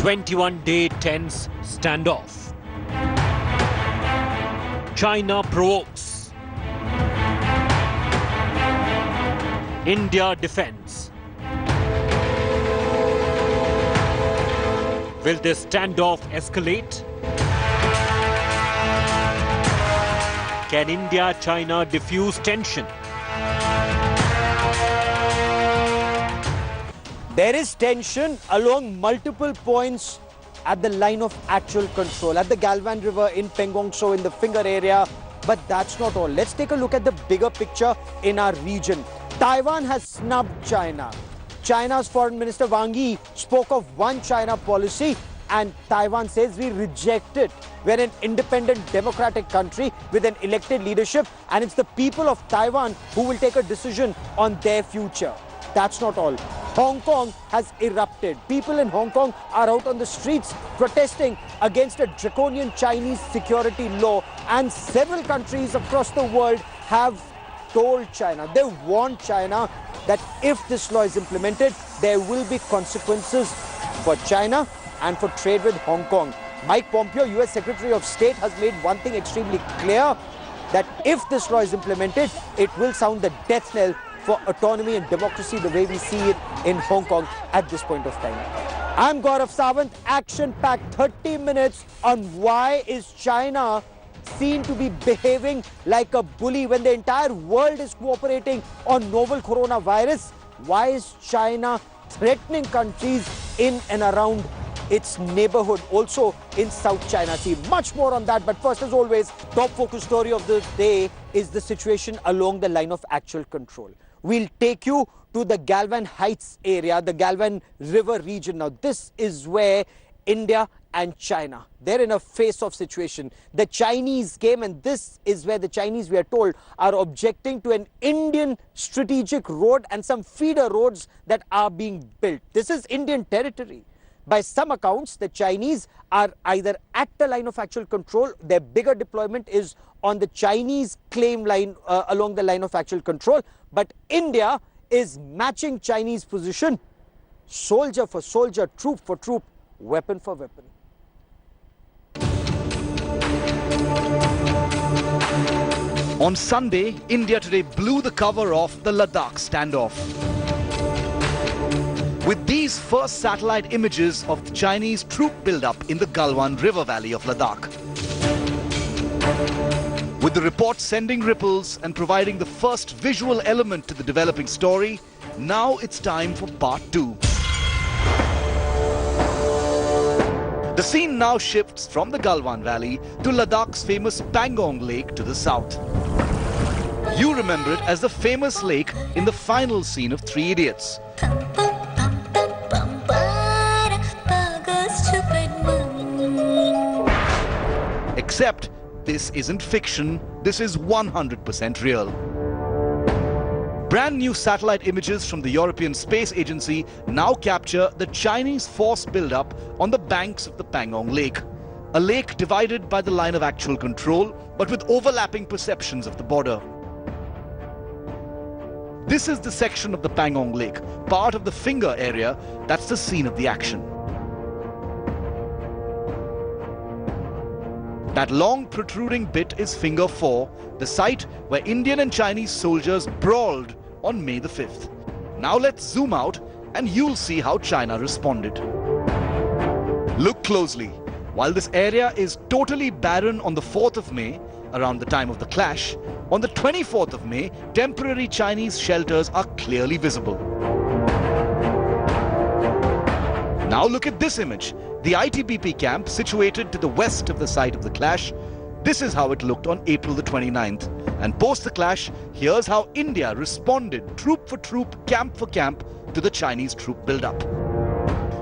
21-day tense standoff. China provokes. India defends. Will this standoff escalate? Can India-China diffuse tension? There is tension along multiple points at the line of actual control, at the Galwan River, in Pengong Tso, in the Finger area. But that's not all. Let's take a look at the bigger picture in our region. Taiwan has snubbed China. China's Foreign Minister Wang Yi spoke of one China policy, and Taiwan says we reject it. We're an independent democratic country with an elected leadership, and it's the people of Taiwan who will take a decision on their future. That's not all. Hong Kong has erupted. People in Hong Kong are out on the streets protesting against a draconian Chinese security law, and several countries across the world have told China, they warned China that if this law is implemented, there will be consequences for China and for trade with Hong Kong. Mike Pompeo, US Secretary of State, has made one thing extremely clear, that if this law is implemented, it will sound the death knell for autonomy and democracy the way we see it in Hong Kong at this point of time. I'm Gaurav Sawant. Action-packed 30 minutes on why is China seen to be behaving like a bully when the entire world is cooperating on novel coronavirus. Why is China threatening countries in and around its neighborhood, also in South China Sea? Much more on that, but first, as always, top focus story of the day is the situation along the line of actual control. We'll take you to the Galwan Heights area, the Galwan River region. Now, this is where India and China, they're in a face-off situation. The Chinese came, and this is where the Chinese, we are told, are objecting to an Indian strategic road and some feeder roads that are being built. This is Indian territory. By some accounts, the Chinese are either at the line of actual control, their bigger deployment is on the Chinese claim line along the line of actual control, but India is matching Chinese position, soldier for soldier, troop for troop, weapon for weapon. On Sunday, India today blew the cover off the Ladakh standoff. With these first satellite images of the Chinese troop buildup in the Galwan River valley of Ladakh. With the report sending ripples and providing the first visual element to the developing story, now it's time for part 2. The scene now shifts from the Galwan Valley to Ladakh's famous Pangong Lake to the south. You remember it as the famous lake in the final scene of Three Idiots. Except this isn't fiction, this is 100% real. Brand new satellite images from the European Space Agency now capture the Chinese force buildup on the banks of the Pangong Lake. A lake divided by the line of actual control, but with overlapping perceptions of the border. This is the section of the Pangong Lake, part of the Finger area, that's the scene of the action. That long protruding bit is Finger 4, the site where Indian and Chinese soldiers brawled on May the 5th. Now let's zoom out and you'll see how China responded. Look closely. While this area is totally barren on the 4th of May, around the time of the clash, on the 24th of May, temporary Chinese shelters are clearly visible. Now look at this image. The ITBP camp situated to the west of the site of the clash. This is how it looked on April the 29th. And post the clash, here's how India responded troop for troop, camp for camp to the Chinese troop buildup.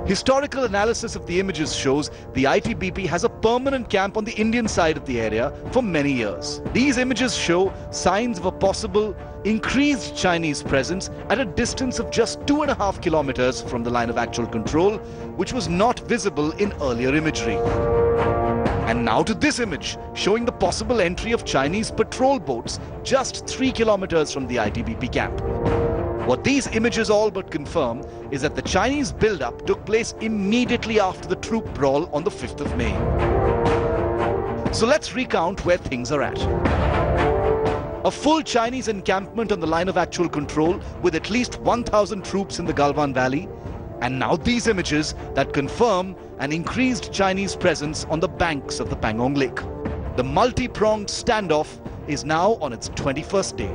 Historical analysis of the images shows the ITBP has a permanent camp on the Indian side of the area for many years. These images show signs of a possible increased Chinese presence at a distance of just 2.5 kilometers from the line of actual control, which was not visible in earlier imagery. And now to this image, showing the possible entry of Chinese patrol boats just 3 kilometers from the ITBP camp. What these images all but confirm is that the Chinese buildup took place immediately after the troop brawl on the 5th of May. So let's recount where things are at. A full Chinese encampment on the line of actual control with at least 1,000 troops in the Galwan Valley. And now these images that confirm an increased Chinese presence on the banks of the Pangong Lake. The multi-pronged standoff is now on its 21st day.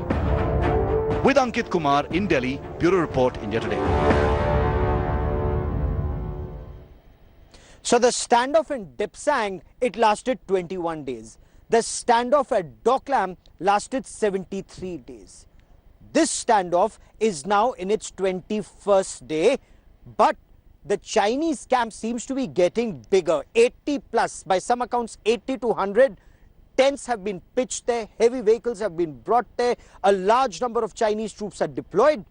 With Ankit Kumar in Delhi, Bureau Report, India Today. So the standoff in Dipsang, it lasted 21 days. The standoff at Doklam lasted 73 days. This standoff is now in its 21st day, but the Chinese camp seems to be getting bigger. 80 plus, by some accounts 80 to 100. Tents have been pitched there, heavy vehicles have been brought there, a large number of Chinese troops are deployed.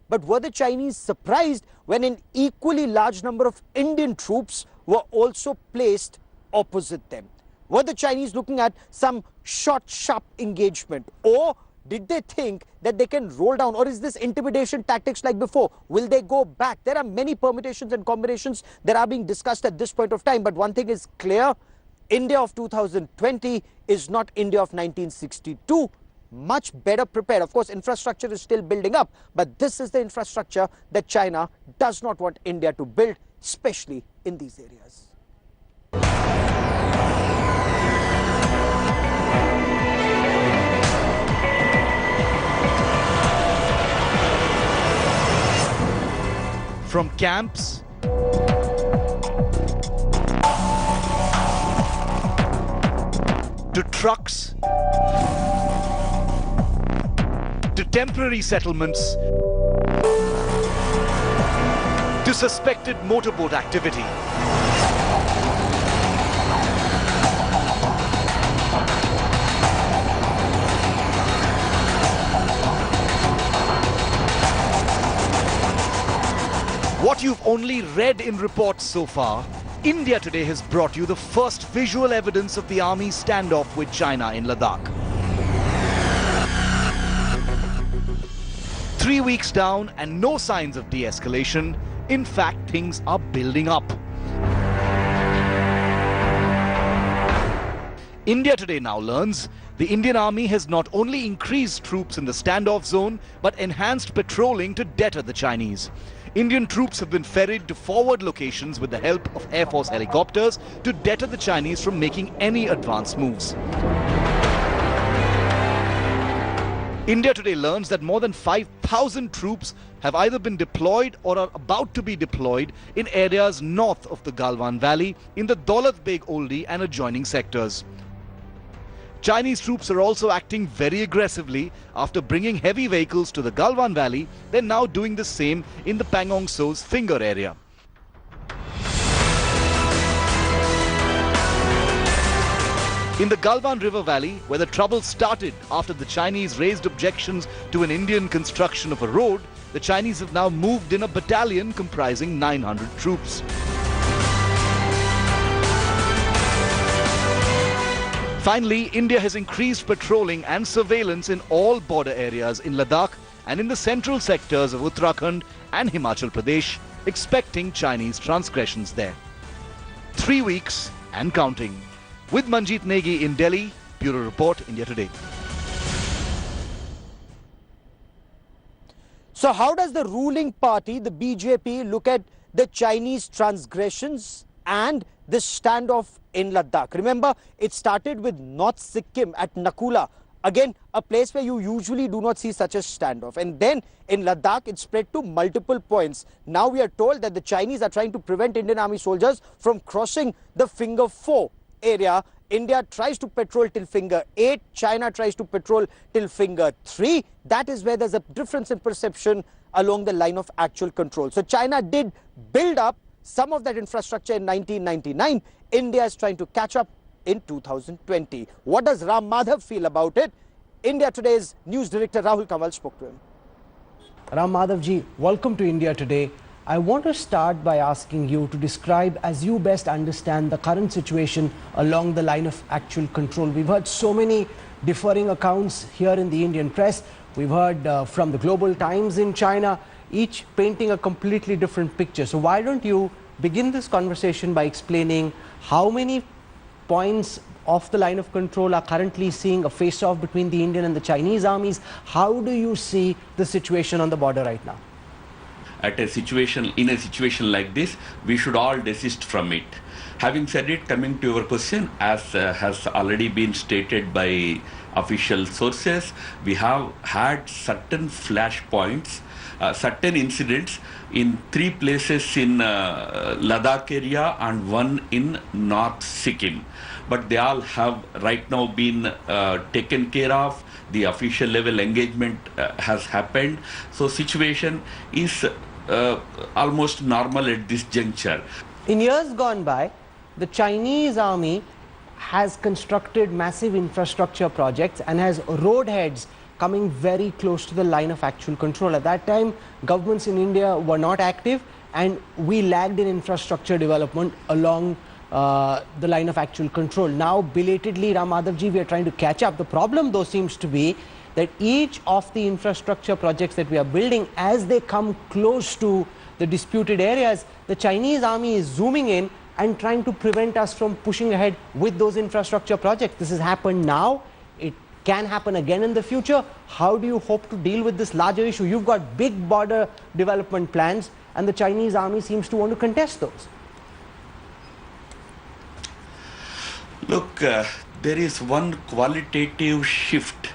But were the Chinese surprised when an equally large number of Indian troops were also placed opposite them? Were the Chinese looking at some short, sharp engagement? Or did they think that they can roll down? Or is this intimidation tactics like before? Will they go back? There are many permutations and combinations that are being discussed at this point of time. But one thing is clear, India of 2020 is not India of 1962. Much better prepared. Of course, infrastructure is still building up, but this is the infrastructure that China does not want India to build, especially in these areas. From camps to trucks to temporary settlements to suspected motorboat activity. What you've only read in reports so far, India Today has brought you the first visual evidence of the army's standoff with China in Ladakh. 3 weeks down and no signs of de-escalation. In fact, things are building up. India Today now learns the Indian Army has not only increased troops in the standoff zone, but enhanced patrolling to deter the Chinese. Indian troops have been ferried to forward locations with the help of Air Force helicopters to deter the Chinese from making any advance moves. India Today learns that more than 5,000 troops have either been deployed or are about to be deployed in areas north of the Galwan Valley, in the Daulat Beg Oldie and adjoining sectors. Chinese troops are also acting very aggressively. After bringing heavy vehicles to the Galwan Valley, they're now doing the same in the Pangong So's Finger area. In the Galwan River Valley, where the trouble started after the Chinese raised objections to an Indian construction of a road, the Chinese have now moved in a battalion comprising 900 troops. Finally, India has increased patrolling and surveillance in all border areas in Ladakh and in the central sectors of Uttarakhand and Himachal Pradesh, expecting Chinese transgressions there. 3 weeks and counting. With Manjeet Negi in Delhi, Bureau Report, India Today. So how does the ruling party, the BJP, look at the Chinese transgressions and this standoff in Ladakh? Remember, it started with North Sikkim at Nakula. Again, a place where you usually do not see such a standoff. And then in Ladakh, it spread to multiple points. Now we are told that the Chinese are trying to prevent Indian Army soldiers from crossing the Finger 4 area. India tries to patrol till Finger 8. China tries to patrol till Finger 3. That is where there's a difference in perception along the line of actual control. So China did build up some of that infrastructure in 1999. India is trying to catch up in 2020. What does Ram Madhav feel about it? India Today's news director Rahul Kanwal spoke to him. Ram Madhav ji, welcome to India Today. I want to start by asking you to describe as you best understand the current situation along the line of actual control. We've heard so many differing accounts here in the Indian press. We've heard from the Global Times in China, each painting a completely different picture. So why don't you begin this conversation by explaining how many points off the line of control are currently seeing a face-off between the Indian and the Chinese armies? How do you see the situation on the border right now? In a situation like this, we should all desist from it. Having said it, coming to your question, as has already been stated by official sources, we have had certain flashpoints, certain incidents in 3 places in Ladakh area and 1 in North Sikkim. But they all have right now been taken care of. The official level engagement has happened. So situation is almost normal at this juncture. In years gone by, the Chinese army has constructed massive infrastructure projects and has roadheads coming very close to the line of actual control. At that time, governments in India were not active and we lagged in infrastructure development along the line of actual control. Now, belatedly, Ram Madhavji, we are trying to catch up. The problem, though, seems to be that each of the infrastructure projects that we are building, as they come close to the disputed areas, the Chinese army is zooming in and trying to prevent us from pushing ahead with those infrastructure projects. This has happened now. It can happen again in the future. How do you hope to deal with this larger issue? You've got big border development plans and the Chinese army seems to want to contest those. Look, there is one qualitative shift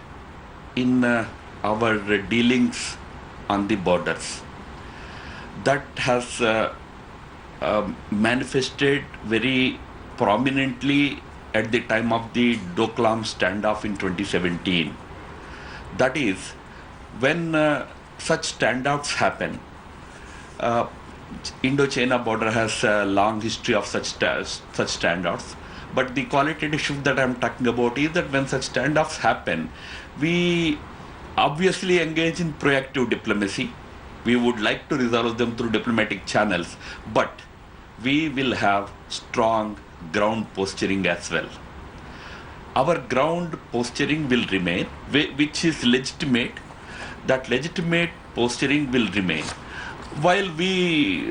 in our dealings on the borders that has manifested very prominently at the time of the Doklam standoff in 2017. That is, when such standoffs happen, Indo-China border has a long history of such standoffs. But the qualitative shift that I'm talking about is that when such standoffs happen, we obviously engage in proactive diplomacy. We would like to resolve them through diplomatic channels, but we will have strong ground posturing as well. Our ground posturing will remain, which is legitimate. That legitimate posturing will remain, while we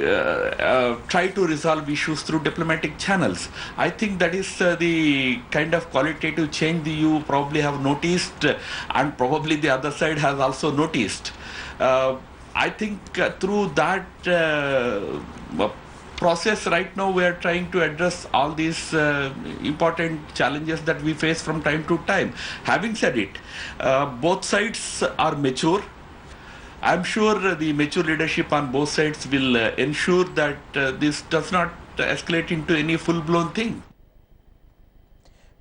try to resolve issues through diplomatic channels. I think that is the kind of qualitative change that you probably have noticed, and probably the other side has also noticed. I think through that process right now, we are trying to address all these important challenges that we face from time to time. Having said it, both sides are mature. I'm sure the mature leadership on both sides will ensure that this does not escalate into any full-blown thing.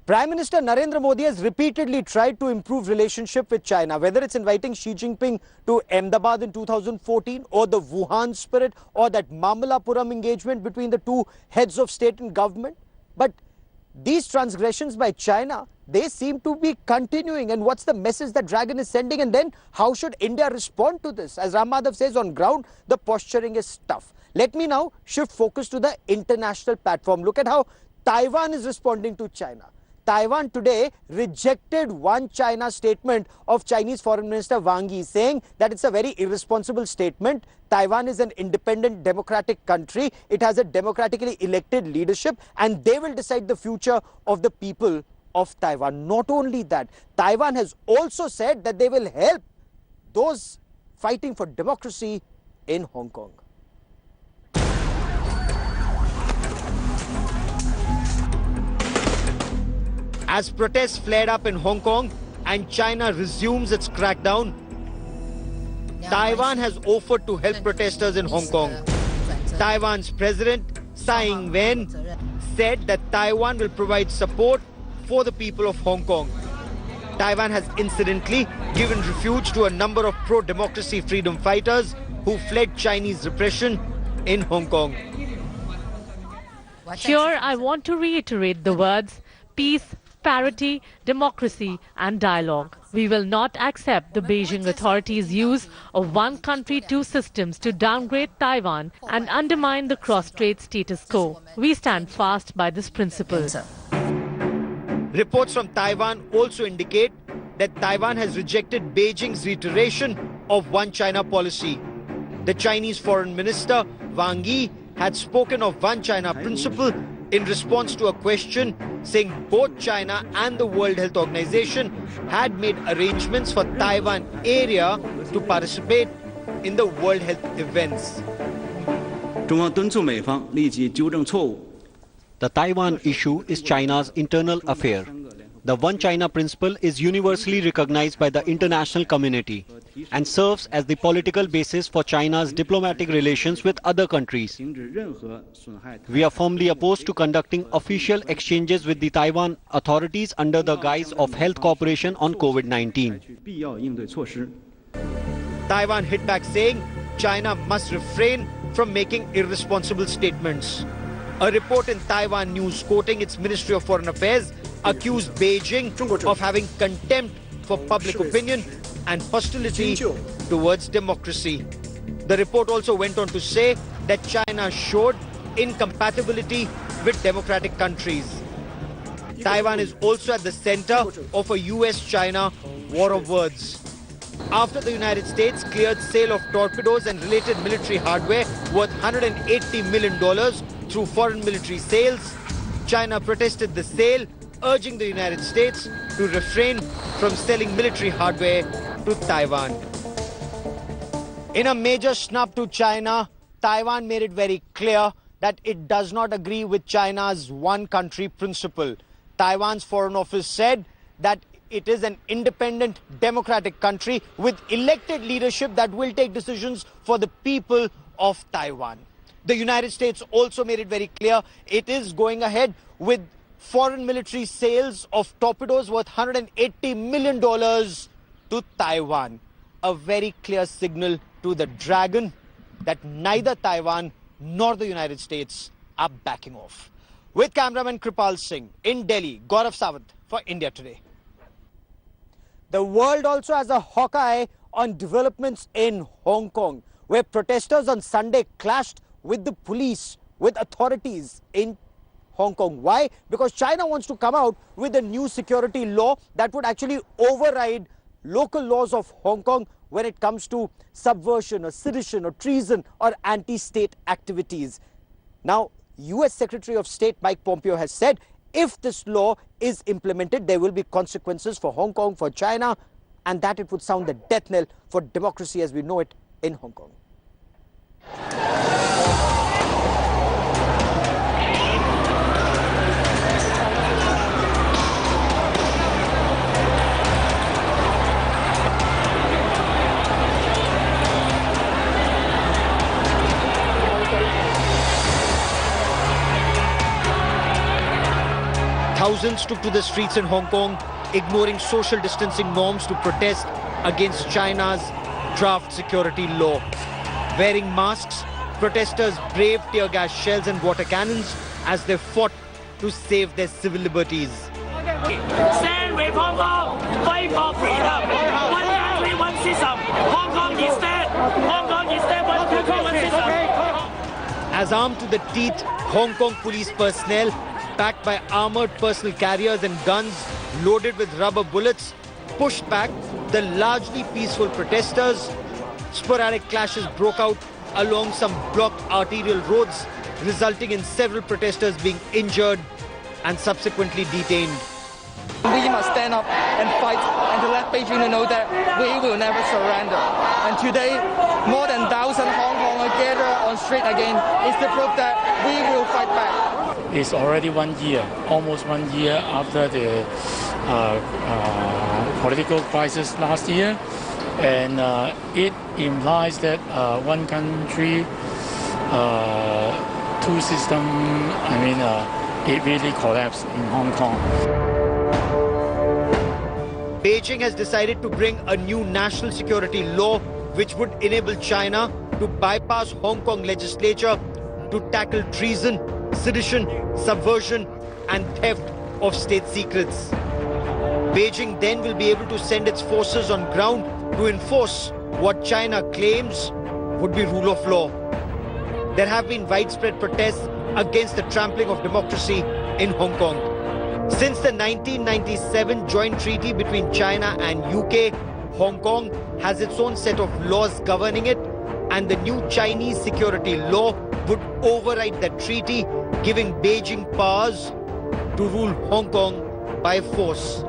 Prime Minister Narendra Modi has repeatedly tried to improve relationship with China, whether it's inviting Xi Jinping to Ahmedabad in 2014 or the Wuhan spirit or that Mamallapuram engagement between the two heads of state and government. But these transgressions by China, they seem to be continuing. And what's the message that Dragon is sending? And then how should India respond to this? As Ram Madhav says, on ground, the posturing is tough. Let me now shift focus to the international platform. Look at how Taiwan is responding to China. Taiwan today rejected one China statement of Chinese Foreign Minister Wang Yi, saying that it's a very irresponsible statement. Taiwan is an independent democratic country. It has a democratically elected leadership and they will decide the future of the people of Taiwan. Not only that, Taiwan has also said that they will help those fighting for democracy in Hong Kong. As protests flared up in Hong Kong and China resumes its crackdown, Taiwan has offered to help protesters in Hong Kong. Taiwan's president, Tsai Ing-wen, said that Taiwan will provide support for the people of Hong Kong. Taiwan has incidentally given refuge to a number of pro-democracy freedom fighters who fled Chinese repression in Hong Kong. Here I want to reiterate the words peace, parity, democracy and dialogue. We will not accept the Beijing authorities' use of one country, two systems to downgrade Taiwan and undermine the cross-strait status quo. We stand fast by this principle. Reports from Taiwan also indicate that Taiwan has rejected Beijing's reiteration of One China policy. The Chinese Foreign Minister Wang Yi had spoken of One China principle in response to a question saying both China and the World Health Organization had made arrangements for Taiwan area to participate in the World Health events. 中方敦促美方立即纠正错误。 The Taiwan issue is China's internal affair. The One China principle is universally recognized by the international community and serves as the political basis for China's diplomatic relations with other countries. 停止任何损害。 We are firmly opposed to conducting official exchanges with the Taiwan authorities under the guise of health cooperation on COVID-19. 采取必要应对措施。 Taiwan hit back saying China must refrain from making irresponsible statements. A report in Taiwan News quoting its Ministry of Foreign Affairs accused Beijing of having contempt for public opinion and hostility towards democracy. The report also went on to say that China showed incompatibility with democratic countries. Taiwan is also at the center of a US-China war of words. After the United States cleared sale of torpedoes and related military hardware worth $180 million through foreign military sales, China protested the sale, urging the United States to refrain from selling military hardware to Taiwan. In a major snub to China, Taiwan made it very clear that it does not agree with China's one country principle. Taiwan's Foreign Office said that it is an independent democratic country with elected leadership that will take decisions for the people of Taiwan. The United States also made it very clear it is going ahead with foreign military sales of torpedoes worth $180 million to Taiwan. A very clear signal to the dragon that neither Taiwan nor the United States are backing off. With cameraman Kripal Singh in Delhi, Gaurav Sawant for India Today. The world also has a hawk eye on developments in Hong Kong, where protesters on Sunday clashed with the police, with authorities in Hong Kong. Why? Because China wants to come out with a new security law that would actually override local laws of Hong Kong when it comes to subversion or sedition or treason or anti-state activities. Now, US Secretary of State Mike Pompeo has said if this law is implemented, there will be consequences for Hong Kong, for China, and that it would sound the death knell for democracy as we know it in Hong Kong. Thousands took to the streets in Hong Kong, ignoring social distancing norms to protest against China's draft security law. Wearing masks, protesters braved tear gas shells and water cannons as they fought to save their civil liberties. Stand with Hong Kong, fight for freedom. One country, one system. Hong Kong is dead. Hong Kong is dead. One country, one system. As armed to the teeth, Hong Kong police personnel, backed by armored personal carriers and guns loaded with rubber bullets, pushed back the largely peaceful protesters. Sporadic clashes broke out along some blocked arterial roads, resulting in several protesters being injured and subsequently detained. We must stand up and fight and to let Beijing know that we will never surrender. And today, more than 1,000 Hong Kongers gather on street again is the proof that we will fight back. It's already 1 year, almost 1 year after the political crisis last year, and it implies that one country, two system. It really collapsed in Hong Kong. Beijing has decided to bring a new national security law which would enable China to bypass Hong Kong legislature to tackle treason, sedition, subversion and theft of state secrets. Beijing then will be able to send its forces on ground to enforce what China claims would be rule of law. There have been widespread protests against the trampling of democracy in Hong Kong. Since the 1997 joint treaty between China and UK, Hong Kong has its own set of laws governing it, and the new Chinese security law would override that treaty, giving Beijing powers to rule Hong Kong by force.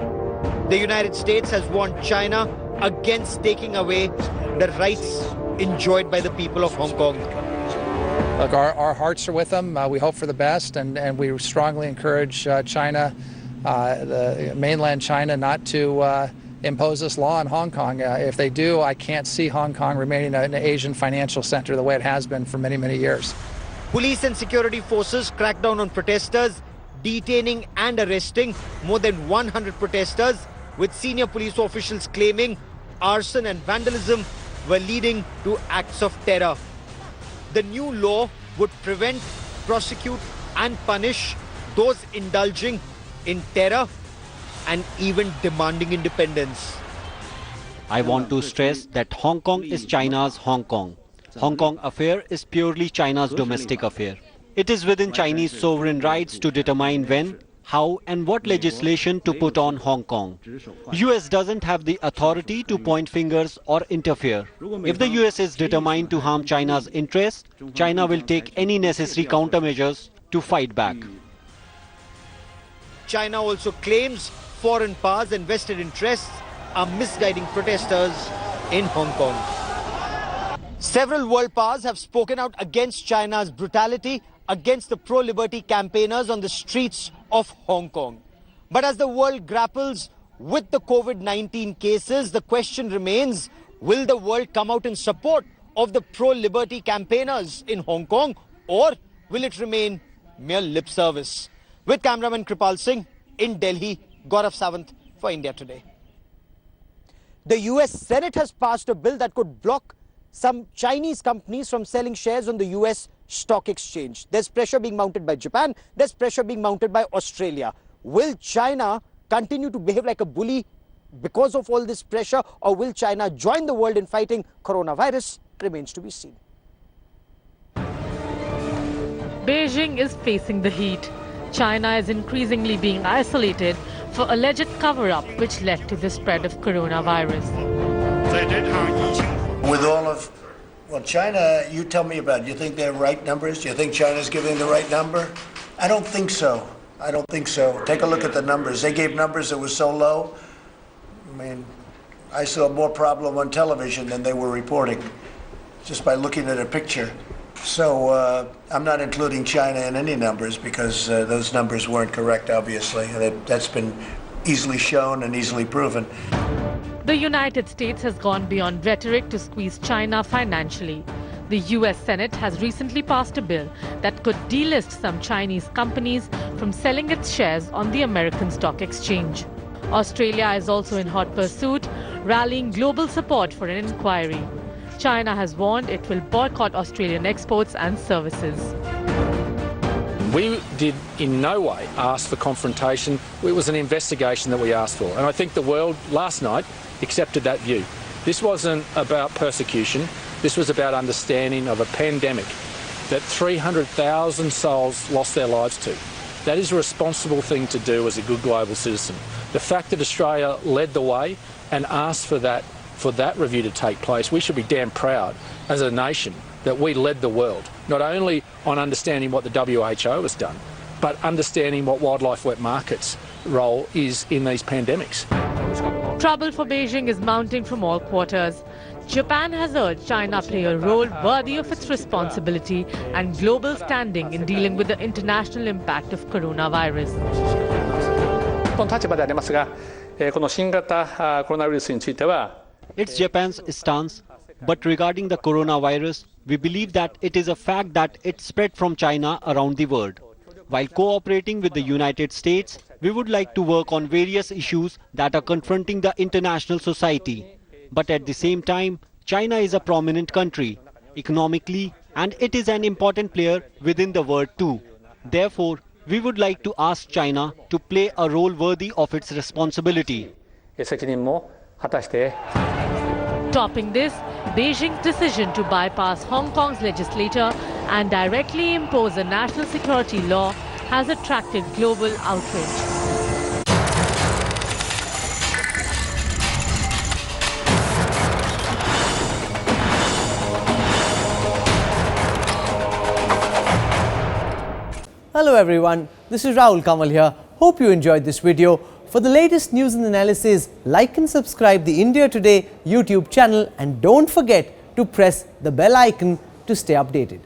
The United States has warned China against taking away the rights enjoyed by the people of Hong Kong. Look, our hearts are with them. We hope for the best, and we strongly encourage China, the mainland China, not to impose this law on Hong Kong. If they do, I can't see Hong Kong remaining an Asian financial center the way it has been for many, many years. Police and security forces cracked down on protesters, detaining and arresting more than 100 protesters, with senior police officials claiming arson and vandalism were leading to acts of terror. The new law would prevent, prosecute and punish those indulging in terror and even demanding independence. I want to stress that Hong Kong is China's Hong Kong. Hong Kong affair is purely China's domestic affair. It is within Chinese sovereign rights to determine when, how and what legislation to put on Hong Kong. US doesn't have the authority to point fingers or interfere. If the US is determined to harm China's interests, China will take any necessary countermeasures to fight back. China also claims foreign powers and vested interests are misguiding protesters in Hong Kong. Several world powers have spoken out against China's brutality against the pro-liberty campaigners on the streets of Hong Kong. But as the world grapples with the COVID-19 cases, the question remains, will the world come out in support of the pro-liberty campaigners in Hong Kong, or will it remain mere lip service? With cameraman Kripal Singh in Delhi, Gaurav Sawant for India Today. The US Senate has passed a bill that could block some Chinese companies from selling shares on the US stock exchange. There's pressure being mounted by Japan, there's pressure being mounted by Australia. Will China continue to behave like a bully because of all this pressure, or will China join the world in fighting coronavirus? Remains to be seen. Beijing is facing the heat. China is increasingly being isolated for alleged cover-up which led to the spread of coronavirus. With all of, well, China, you tell me about it. Do you think they're right numbers? Do you think China's giving the right number? I don't think so. I don't think so. Take a look at the numbers. They gave numbers that were so low. I mean, I saw more problem on television than they were reporting, just by looking at a picture. So I'm not including China in any numbers because those numbers weren't correct, obviously. That's been easily shown and easily proven. The United States has gone beyond rhetoric to squeeze China financially. The US Senate has recently passed a bill that could delist some Chinese companies from selling its shares on the American Stock Exchange. Australia is also in hot pursuit, rallying global support for an inquiry. China has warned it will boycott Australian exports and services. We did in no way ask for confrontation. It was an investigation that we asked for. And I think the world last night accepted that view. This wasn't about persecution. This was about understanding of a pandemic that 300,000 souls lost their lives to. That is a responsible thing to do as a good global citizen. The fact that Australia led the way and asked for that review to take place, we should be damn proud as a nation that we led the world, not only on understanding what the WHO has done, but understanding what wildlife wet markets' role is in these pandemics. Trouble for Beijing is mounting from all quarters. Japan has urged China play a role worthy of its responsibility and global standing in dealing with the international impact of coronavirus. この立場でありますが、この新型コロナウイルスについては It's Japan's stance, but regarding the coronavirus, we believe that it is a fact that it spread from China around the world. While cooperating with the United States, we would like to work on various issues that are confronting the international society. But at the same time, China is a prominent country, economically, and it is an important player within the world too. Therefore, we would like to ask China to play a role worthy of its responsibility. Topping this, Beijing's decision to bypass Hong Kong's legislature and directly impose a national security law has attracted global outrage. Hello everyone, this is Rahul Kamal here. Hope you enjoyed this video. For the latest news and analysis, like and subscribe the India Today YouTube channel and don't forget to press the bell icon to stay updated.